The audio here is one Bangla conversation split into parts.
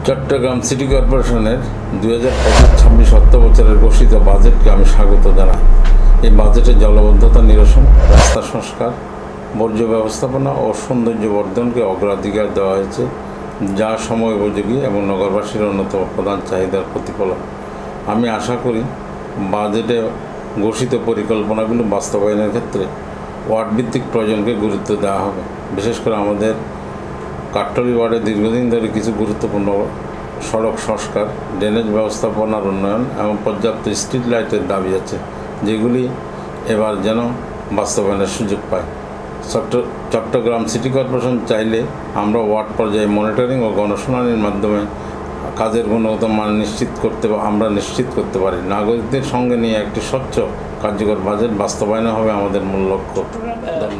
চট্টগ্রাম সিটি কর্পোরেশনের 2025-26 অর্থ বছরের ঘোষিত বাজেটকে আমি স্বাগত জানাই। এই বাজেটে জলাবদ্ধতা নিরসন, রাস্তা সংস্কার, বর্জ্য ব্যবস্থাপনা ও সৌন্দর্য বর্ধনকে অগ্রাধিকার দেওয়া হয়েছে, যা সময় উপযোগী এবং নগরবাসীর অন্যতম প্রধান চাহিদার প্রতিফলন। আমি আশা করি বাজেটে ঘোষিত পরিকল্পনাগুলো বাস্তবায়নের ক্ষেত্রে ওয়ার্ডভিত্তিক প্রয়োজনকে গুরুত্ব দেওয়া হবে। বিশেষ করে আমাদের কাট্টলি ওয়ার্ডে দীর্ঘদিন ধরে কিছু গুরুত্বপূর্ণ সড়ক সংস্কার, ড্রেনেজ ব্যবস্থাপনার উন্নয়ন এবং পর্যাপ্ত স্ট্রিট লাইটের দাবি আছে, যেগুলি এবার যেন বাস্তবায়নের সুযোগ পায়। চট্টগ্রাম সিটি কর্পোরেশন চাইলে আমরা ওয়ার্ড পর্যায়ে মনিটরিং ও গণশুনানির মাধ্যমে কাজের গুণগত মান নিশ্চিত করতে পারি। নাগরিকদের সঙ্গে নিয়ে একটি স্বচ্ছ কার্যকর বাজেট বাস্তবায়ন হবে আমাদের মূল লক্ষ্য।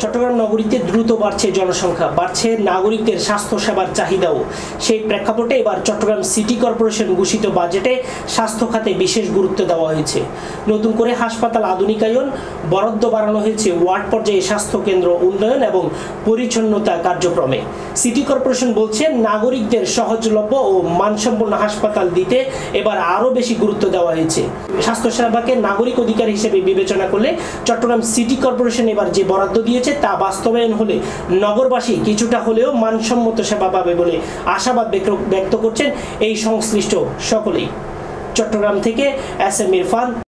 চট্টগ্রাম নগরীতে দ্রুত বাড়ছে জনসংখ্যা, বাড়ছে নাগরিকদের স্বাস্থ্য সেবার চাহিদাও। সেই প্রেক্ষাপটে এবার চট্টগ্রাম সিটি কর্পোরেশন ঘোষিত বাজেটে স্বাস্থ্য খাতে বিশেষ গুরুত্ব দেওয়া হয়েছে। নতুন করে হাসপাতাল আধুনিকায়ন, বরাদ্দ বাড়ানো হয়েছে ওয়ার্ড পর্যায়ে স্বাস্থ্য কেন্দ্র উন্নয়ন এবং পরিচ্ছন্নতা কার্যক্রমে। সিটি কর্পোরেশন বলছে নাগরিকদের সহজলভ্য ও মানসম্পন্ন হাসপাতাল দিতে এবার আরও বেশি গুরুত্ব দেওয়া হয়েছে। স্বাস্থ্যসেবাকে নাগরিক অধিকার হিসেবে বিবেচনা করলে চট্টগ্রাম সিটি কর্পোরেশন এবার যে বরাদ্দ দিয়েছে তা বাস্তবায়ন হলে নগরবাসী কিছুটা হলেও মানসম্মত সেবা পাবে বলে আশাবাদ ব্যক্ত করছেন এই সংশ্লিষ্ট সকলেই। চট্টগ্রাম থেকে এস এম ইরফান।